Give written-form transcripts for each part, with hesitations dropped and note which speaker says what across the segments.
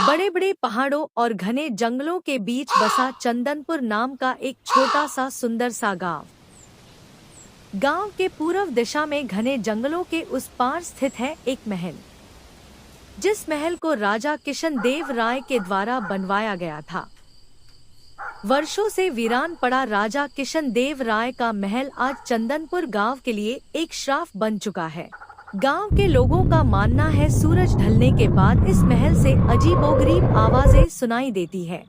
Speaker 1: बड़े बड़े पहाड़ों और घने जंगलों के बीच बसा चंदनपुर नाम का एक छोटा सा सुंदर सा गांव। गांव के पूर्व दिशा में घने जंगलों के उस पार स्थित है एक महल, जिस महल को राजा किशन देव राय के द्वारा बनवाया गया था। वर्षों से वीरान पड़ा राजा किशन देव राय का महल आज चंदनपुर गांव के लिए एक श्राप बन चुका है। गांव के लोगों का मानना है सूरज ढलने के बाद इस महल से अजीबोगरीब आवाजें सुनाई देती है।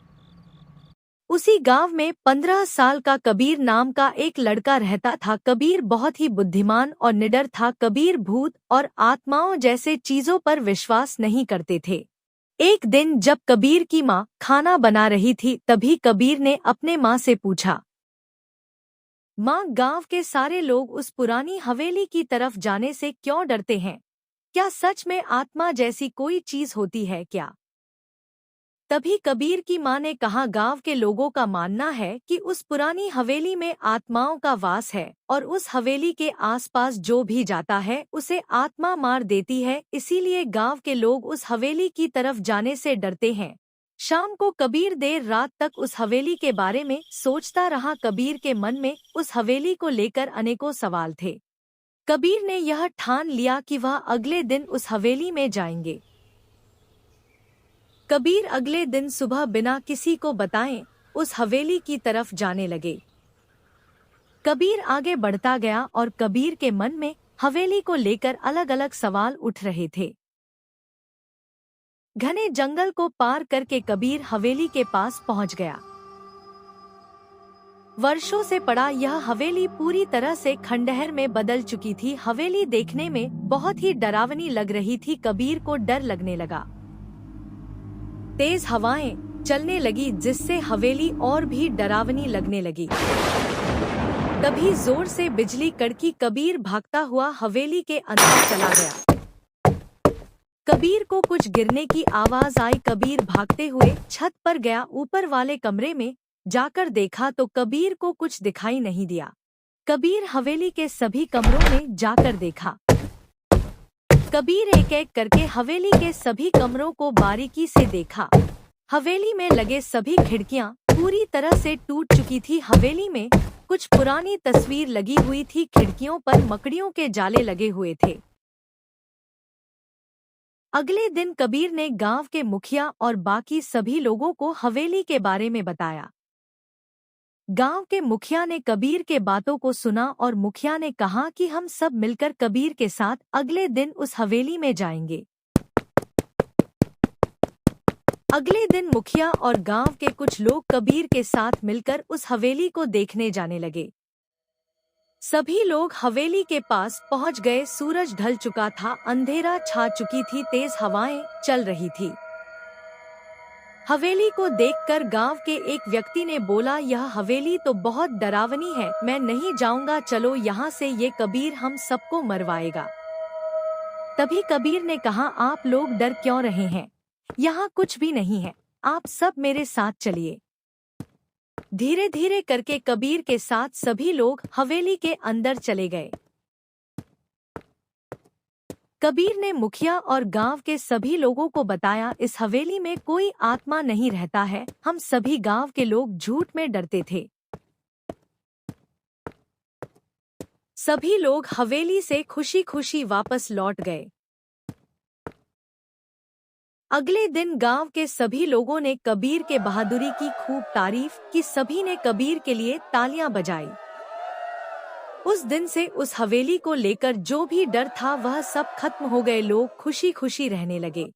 Speaker 1: उसी गांव में 15 साल का कबीर नाम का एक लड़का रहता था। कबीर बहुत ही बुद्धिमान और निडर था। कबीर भूत और आत्माओं जैसे चीजों पर विश्वास नहीं करते थे। एक दिन जब कबीर की माँ खाना बना रही थी, तभी कबीर ने अपने माँ से पूछा, माँ, गांव के सारे लोग उस पुरानी हवेली की तरफ जाने से क्यों डरते हैं? क्या सच में आत्मा जैसी कोई चीज होती है क्या? तभी कबीर की माँ ने कहा, गांव के लोगों का मानना है कि उस पुरानी हवेली में आत्माओं का वास है और उस हवेली के आसपास जो भी जाता है उसे आत्मा मार देती है, इसीलिए गांव के लोग उस हवेली की तरफ जाने से डरते हैं। शाम को कबीर देर रात तक उस हवेली के बारे में सोचता रहा। कबीर के मन में उस हवेली को लेकर अनेकों सवाल थे। कबीर ने यह ठान लिया कि वह अगले दिन उस हवेली में जाएंगे। कबीर अगले दिन सुबह बिना किसी को बताए उस हवेली की तरफ जाने लगे। कबीर आगे बढ़ता गया और कबीर के मन में हवेली को लेकर अलग अलग सवाल उठ रहे थे। घने जंगल को पार करके कबीर हवेली के पास पहुंच गया। वर्षों से पड़ा यह हवेली पूरी तरह से खंडहर में बदल चुकी थी। हवेली देखने में बहुत ही डरावनी लग रही थी। कबीर को डर लगने लगा। तेज हवाएं चलने लगी, जिससे हवेली और भी डरावनी लगने लगी। तभी जोर से बिजली कड़की। कबीर भागता हुआ हवेली के अंदर चला गया। कबीर को कुछ गिरने की आवाज आई। कबीर भागते हुए छत पर गया। ऊपर वाले कमरे में जाकर देखा तो कबीर को कुछ दिखाई नहीं दिया। कबीर हवेली के सभी कमरों में जाकर देखा। कबीर एक एक करके हवेली के सभी कमरों को बारीकी से देखा। हवेली में लगे सभी खिड़कियां पूरी तरह से टूट चुकी थी। हवेली में कुछ पुरानी तस्वीर लगी हुई थी। खिड़कियों पर मकड़ियों के जाले लगे हुए थे। अगले दिन कबीर ने गांव के मुखिया और बाकी सभी लोगों को हवेली के बारे में बताया। गांव के मुखिया ने कबीर के बातों को सुना और मुखिया ने कहा कि हम सब मिलकर कबीर के साथ अगले दिन उस हवेली में जाएंगे। अगले दिन मुखिया और गांव के कुछ लोग कबीर के साथ मिलकर उस हवेली को देखने जाने लगे। सभी लोग हवेली के पास पहुंच गए। सूरज ढल चुका था, अंधेरा छा चुकी थी, तेज हवाएं चल रही थी। हवेली को देखकर गांव के एक व्यक्ति ने बोला, यह हवेली तो बहुत डरावनी है, मैं नहीं जाऊंगा, चलो यहाँ से, ये कबीर हम सबको मरवाएगा। तभी कबीर ने कहा, आप लोग डर क्यों रहे हैं? यहाँ कुछ भी नहीं है, आप सब मेरे साथ चलिए। धीरे धीरे करके कबीर के साथ सभी लोग हवेली के अंदर चले गए। कबीर ने मुखिया और गांव के सभी लोगों को बताया, इस हवेली में कोई आत्मा नहीं रहता है, हम सभी गांव के लोग झूठ में डरते थे। सभी लोग हवेली से खुशी खुशी वापस लौट गए। अगले दिन गांव के सभी लोगों ने कबीर के बहादुरी की खूब तारीफ की। सभी ने कबीर के लिए तालियां बजाई। उस दिन से उस हवेली को लेकर जो भी डर था वह सब खत्म हो गए। लोग खुशी खुशी रहने लगे।